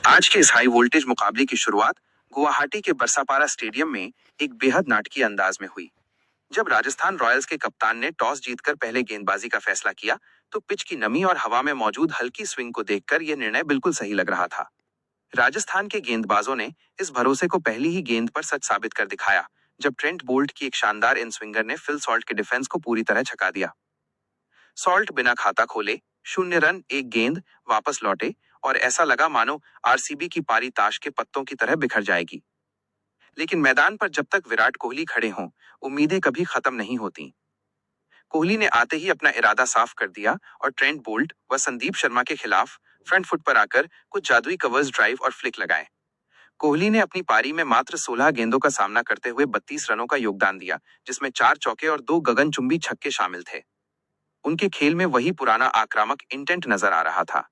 आज के इस हाई वोल्टेज मुकाबले की शुरुआत गुवाहाटी के बरसापारा स्टेडियम में एक बेहद नाटकीय अंदाज में हुई। जब राजस्थान रॉयल्स के कप्तान ने टॉस जीतकर पहले गेंदबाजी का फैसला किया, तो पिच की नमी और हवा में मौजूद हल्की स्विंग को देखकर यह निर्णय बिल्कुल सही लग रहा था। राजस्थान के गेंदबाजों ने इस भरोसे को पहली ही गेंद पर सच साबित कर दिखाया, जब ट्रेंट बोल्ट की एक शानदार इन स्विंगर ने फिल सॉल्ट के डिफेंस को पूरी तरह छका दिया। सॉल्ट बिना खाता खोले 0 रन 1 गेंद वापस लौटे और ऐसा लगा मानो आरसीबी की पारी ताश के पत्तों की तरह बिखर जाएगी। लेकिन मैदान पर जब तक विराट कोहली खड़े हों, उम्मीदें कभी खत्म नहीं होती। कोहली ने आते ही अपना इरादा साफ कर दिया और ट्रेंट बोल्ट व संदीप शर्मा के खिलाफ फ्रंट फुट पर आकर कुछ जादुई कवर्स ड्राइव और फ्लिक लगाए। कोहली ने अपनी पारी में मात्र 16 गेंदों का सामना करते हुए 32 रनों का योगदान दिया, जिसमें 4 चौके और 2 गगनचुंबी छक्के शामिल थे। उनके खेल में वही पुराना आक्रामक इंटेंट नजर आ रहा था।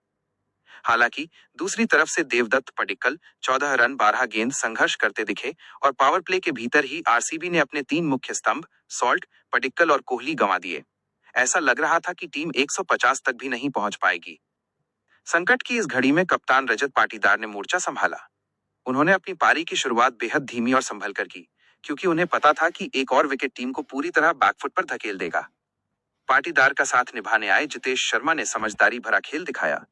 हालांकि दूसरी तरफ से देवदत्त पडिक्कल 14 रन 12 गेंद संघर्ष करते दिखे और पावर प्ले के भीतर ही आरसीबी ने अपने 3 मुख्य स्तंभ सॉल्ट, पडिक्कल और कोहली गंवा दिए। ऐसा लग रहा था कि टीम 150 तक भी नहीं पहुंच पाएगी। संकट की इस घड़ी में कप्तान रजत पाटीदार ने मोर्चा संभाला। उन्होंने अपनी पारी की शुरुआत बेहद धीमी और संभल कर की, क्योंकि उन्हें पता था कि एक और विकेट टीम को पूरी तरह बैकफुट पर धकेल देगा। पाटीदार का साथ निभाने आए जितेश शर्मा ने समझदारी भरा खेल दिखाया।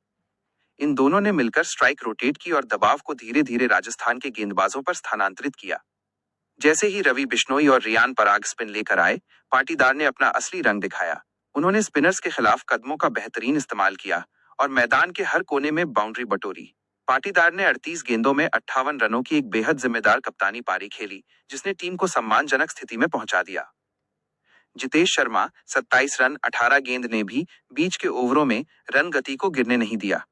इन दोनों ने मिलकर स्ट्राइक रोटेट की और दबाव को धीरे धीरे राजस्थान के गेंदबाजों पर स्थानांतरित किया। जैसे ही रवि बिश्नोई और रियान पराग स्पिन लेकर आए, पाटीदार ने अपना असली रंग दिखाया। उन्होंने स्पिनर्स के खिलाफ कदमों का बेहतरीन इस्तेमाल किया और मैदान के हर कोने में बाउंड्री बटोरी। पाटीदार ने 38 गेंदों में 58 रनों की एक बेहद जिम्मेदार कप्तानी पारी खेली, जिसने टीम को सम्मानजनक स्थिति में पहुंचा दिया। जितेश शर्मा 27 रन 18 गेंद ने भी बीच के ओवरों में रन गति को गिरने नहीं दिया।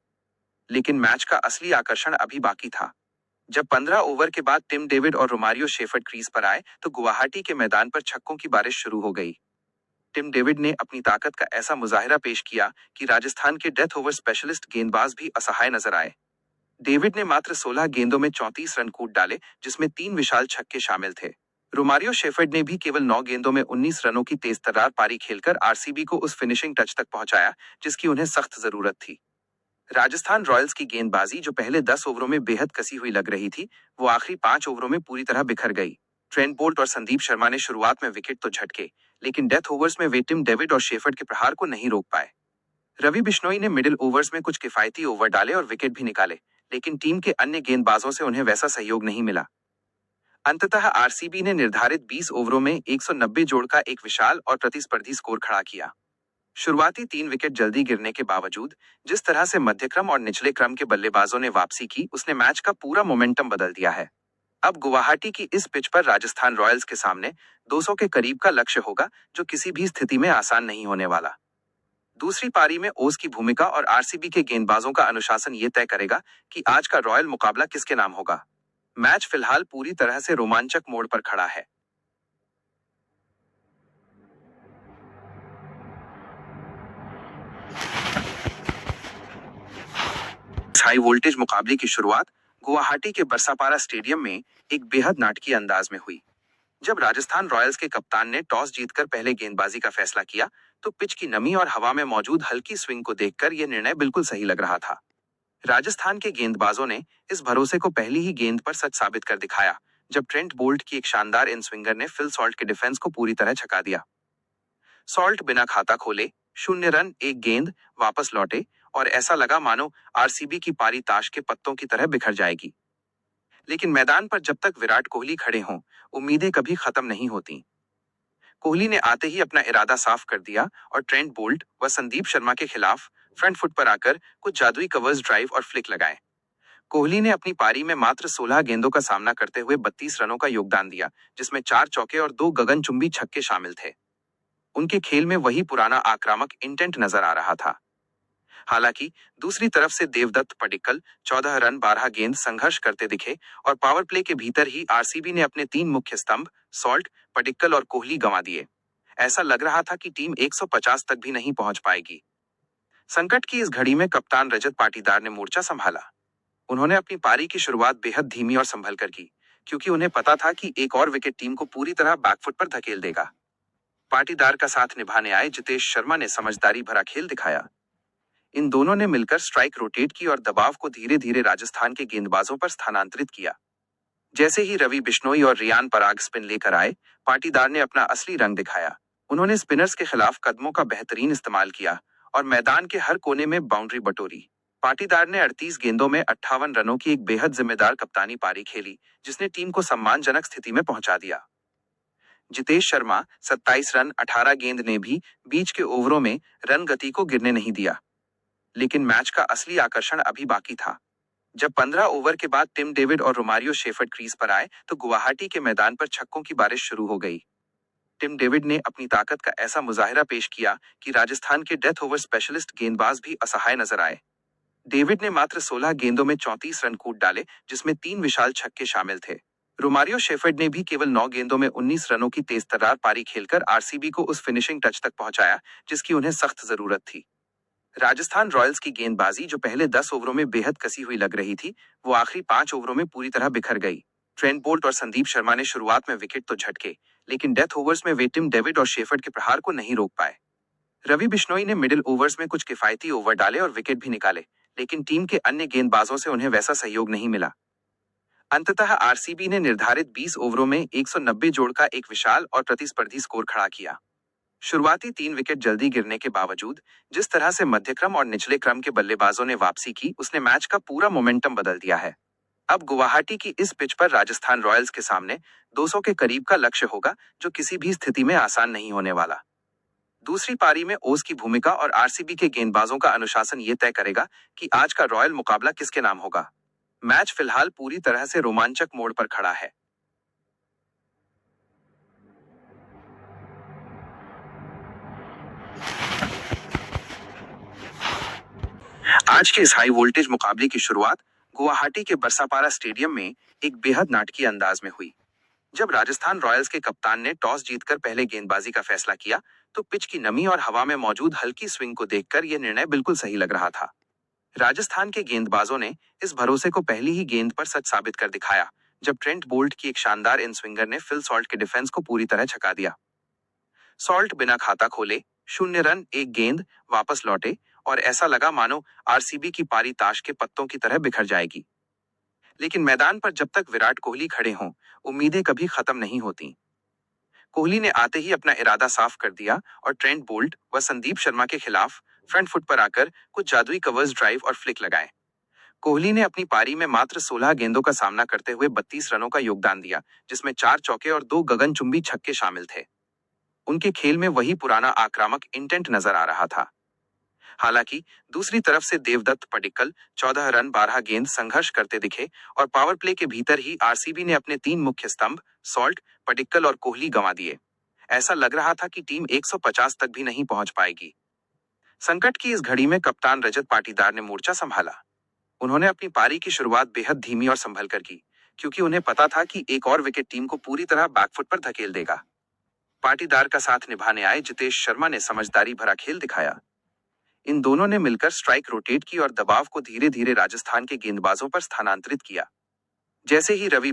लेकिन मैच का असली आकर्षण अभी बाकी था। जब 15 ओवर के बाद टिम डेविड और रोमारियो शेफर्ड क्रीज पर आए, तो गुवाहाटी के मैदान पर छक्कों की बारिश शुरू हो गई। टिम डेविड ने अपनी ताकत का ऐसा मुजाहिरा पेश किया कि राजस्थान के डेथ ओवर स्पेशलिस्ट गेंदबाज भी असहाय नजर आए। डेविड ने मात्र 16 गेंदों में 34 रन कूट डाले, जिसमें 3 विशाल छक्के शामिल थे। रोमारियो शेफर्ड ने भी केवल 9 गेंदों में 19 रनों की तेजतर्रार पारी खेलकर आरसीबी को उस फिनिशिंग टच तक पहुंचाया जिसकी उन्हें सख्त जरूरत थी। राजस्थान रॉयल्स की गेंदबाजी, जो पहले 10 ओवरों में बेहद कसी हुई लग रही थी, वो आखिरी 5 ओवरों में पूरी तरह बिखर गई। ट्रेंट बोल्ट और संदीप शर्मा ने शुरुआत में विकेट तो झटके, लेकिन डेथ ओवर्स में वे टिम डेविड और शेफर्ड के प्रहार को नहीं रोक पाए। रवि बिश्नोई ने मिडिल ओवर्स में कुछ किफायती ओवर डाले और विकेट भी निकाले, लेकिन टीम के अन्य गेंदबाजों से उन्हें वैसा सहयोग नहीं मिला। अंततः आरसीबी ने निर्धारित 20 ओवरों में 190 जोड़ का एक विशाल और प्रतिस्पर्धी स्कोर खड़ा किया। शुरुआती 3 विकेट जल्दी गिरने के बावजूद जिस तरह से मध्यक्रम और निचले क्रम के बल्लेबाजों ने वापसी की, उसने मैच का पूरा मोमेंटम बदल दिया है। अब गुवाहाटी की इस पिच पर राजस्थान रॉयल्स के सामने 200 के करीब का लक्ष्य होगा, जो किसी भी स्थिति में आसान नहीं होने वाला। दूसरी पारी में ओस की भूमिका और आरसीबी के गेंदबाजों का अनुशासन ये तय करेगा कि आज का रॉयल मुकाबला किसके नाम होगा। मैच फिलहाल पूरी तरह से रोमांचक मोड़ पर खड़ा है। इस हाई वोल्टेज मुकाबले की शुरुआत गुवाहाटी के बरसापारा स्टेडियम में एक बेहद नाटकीय अंदाज में हुई। जब राजस्थान रॉयल्स के कप्तान ने टॉस जीतकर पहले गेंदबाजी का फैसला किया, तो पिच की नमी और हवा में मौजूद हल्की स्विंग को देखकर यह निर्णय बिल्कुल सही लग रहा था। राजस्थान के गेंदबाजों ने इस भरोसे को पहली ही गेंद पर सच साबित कर दिखाया, जब ट्रेंट बोल्ट की एक शानदार इन स्विंगर ने फिल सॉल्ट के डिफेंस को पूरी तरह छका दिया। सॉल्ट बिना खाता खोले 0 रन 1 गेंद वापस लौटे और ऐसा लगा मानो आरसीबी की पारी ताश के पत्तों की तरह बिखर जाएगी। लेकिन मैदान पर जब तक विराट कोहली खड़े हों, उम्मीदें कभी खत्म नहीं होती। कोहली ने आते ही अपना इरादा साफ कर दिया और ट्रेंट बोल्ट व संदीप शर्मा के खिलाफ फ्रंट फुट पर आकर कुछ जादुई कवर्स ड्राइव और फ्लिक लगाए। कोहली ने अपनी पारी में मात्र 16 गेंदों का सामना करते हुए 32 रनों का योगदान दिया, जिसमें 4 चौके और 2 गगनचुंबी छक्के शामिल थे। उनके खेल में वही पुराना आक्रामक इंटेंट नजर आ रहा था। हालांकि दूसरी तरफ से देवदत्त पडिक्कल 14 रन 12 गेंद संघर्ष करते दिखे और पावर प्ले के भीतर ही आरसीबी ने अपने 3 मुख्य स्तंभ सॉल्ट, पडिक्कल और कोहली गंवा दिए। ऐसा लग रहा था कि टीम 150 तक भी नहीं पहुंच पाएगी। संकट की इस घड़ी में कप्तान रजत पाटीदार ने मोर्चा संभाला। उन्होंने अपनी पारी की शुरुआत बेहद धीमी और संभल कर की, क्योंकि उन्हें पता था कि एक और विकेट टीम को पूरी तरह बैकफुट पर धकेल देगा। पाटीदार का साथ निभाने आए जितेश शर्मा ने समझदारी भरा खेल दिखाया। इन दोनों ने मिलकर स्ट्राइक रोटेट की और दबाव को धीरे धीरे राजस्थान के गेंदबाजों पर स्थानांतरित किया। जैसे ही रवि बिश्नोई और रियान पराग स्पिन लेकर आए, पाटीदार ने अपना असली रंग दिखाया। उन्होंने स्पिनर्स के खिलाफ कदमों का बेहतरीन इस्तेमाल किया और मैदान के हर कोने में बाउंड्री बटोरी। पाटीदार ने 38 गेंदों में 58 रनों की एक बेहद जिम्मेदार कप्तानी पारी खेली, जिसने टीम को सम्मानजनक स्थिति में पहुंचा दिया। जितेश शर्मा 27 रन 18 गेंद ने भी बीच के ओवरों में रन गति को गिरने नहीं दिया। लेकिन मैच का असली आकर्षण अभी बाकी था। जब 15 ओवर के बाद टिम डेविड और रोमारियो शेफर्ड क्रीज पर आए तो गुवाहाटी के मैदान पर छक्कों की बारिश शुरू हो गई। टिम डेविड ने अपनी ताकत का ऐसा मुजाहिरा पेश किया कि राजस्थान के डेथ ओवर स्पेशलिस्ट गेंदबाज भी असहाय नजर आए। डेविड ने मात्र 16 गेंदों में 34 रन कूट डाले, जिसमें 3 विशाल छक्के शामिल थे। रोमारियो शेफर्ड ने भी केवल 9 गेंदों में 19 रनों की तेज तर्रार पारी खेलकर आरसीबी को उस फिनिशिंग टच तक पहुंचाया जिसकी उन्हें सख्त जरूरत थी। राजस्थान रॉयल्स की गेंदबाजी, जो पहले 10 ओवरों में बेहद कसी हुई लग रही थी, वो आखिरी 5 ओवरों में पूरी तरह बिखर गई। ट्रेंट बोल्ट और संदीप शर्मा ने शुरुआत में विकेट तो झटके, लेकिन डेथ ओवर्स में वे टिम डेविड और शेफर्ड के प्रहार को नहीं रोक पाए। रवि बिश्नोई ने मिडिल ओवर्स में कुछ किफायती ओवर डाले और विकेट भी निकाले, लेकिन टीम के अन्य गेंदबाजों से उन्हें वैसा सहयोग नहीं मिला। अंततः आरसीबी ने निर्धारित 20 ओवरों में 190 जोड़ का एक विशाल और प्रतिस्पर्धी स्कोर खड़ा किया। शुरुआती 3 विकेट जल्दी गिरने के बावजूद जिस तरह से मध्यक्रम और निचले क्रम के बल्लेबाजों ने वापसी की, उसने मैच का पूरा मोमेंटम बदल दिया है। अब गुवाहाटी की इस पिच पर राजस्थान रॉयल्स के सामने 200 के करीब का लक्ष्य होगा, जो किसी भी स्थिति में आसान नहीं होने वाला। दूसरी पारी में ओज की भूमिका और आरसीबी के गेंदबाजों का अनुशासन ये तय करेगा कि आज का रॉयल मुकाबला किसके नाम होगा। मैच फिलहाल पूरी तरह से रोमांचक मोड़ पर खड़ा है। आज के इस हाई वोल्टेज मुकाबले की शुरुआत गुवाहाटी के बरसापारा स्टेडियम में एक बेहद नाटकीय अंदाज में हुई। जब राजस्थान रॉयल्स के कप्तान ने टॉस जीतकर पहले गेंदबाजी का फैसला किया, तो पिच की नमी और हवा में मौजूद हल्की स्विंग को देखकर यह निर्णय बिल्कुल सही लग रहा था। राजस्थान के गेंदबाजों ने इस भरोसे को पहली ही गेंद पर सच साबित कर दिखाया, जब ट्रेंट बोल्ट की एक शानदार इन स्विंगर ने फिल सॉल्ट के डिफेंस को पूरी तरह छका दिया। सॉल्ट बिना खाता खोले 0 रन 1 गेंद वापस लौटे और ऐसा लगा मानो आरसीबी की पारी ताश के पत्तों की तरह बिखर जाएगी। लेकिन मैदान पर जब तक विराट कोहली खड़े हों, उम्मीदें कभी खत्म नहीं होती। कोहली ने आते ही अपना इरादा साफ कर दिया और ट्रेंट बोल्ट व संदीप शर्मा के खिलाफ फ्रंट फुट पर आकर कुछ जादुई कवर्स ड्राइव और फ्लिक लगाए। कोहली ने अपनी पारी में मात्र 16 गेंदों का सामना करते हुए 32 रनों का योगदान दिया, जिसमें 4 चौके और 2 गगनचुंबी छक्के शामिल थे। उनके खेल में वही पुराना आक्रामक इंटेंट नजर आ रहा था। हालांकि दूसरी तरफ से देवदत्त पडिक्कल 14 रन 12 गेंद संघर्ष करते दिखे और पावर प्ले के भीतर ही आरसीबी ने अपने 3 मुख्य स्तंभ सॉल्ट, पडिक्कल और कोहली गंवा दिए। ऐसा लग रहा था कि टीम 150 तक भी नहीं पहुंच पाएगी। संकट की इस घड़ी में कप्तान रजत पाटीदार ने मोर्चा संभाला। उन्होंने अपनी पारी की शुरुआत बेहद धीमी और संभल कर की, क्योंकि उन्हें पता था कि एक और विकेट टीम को पूरी तरह बैकफुट पर धकेल देगा। पाटीदार का साथ निभाने आए जितेश शर्मा ने समझदारी भरा खेल दिखाया। इन दोनों ने मिलकर स्ट्राइक रोटेट की और दबाव को धीरे धीरे राजस्थान के गेंदबाजों पर स्थानांतरित किया। जैसे ही रवि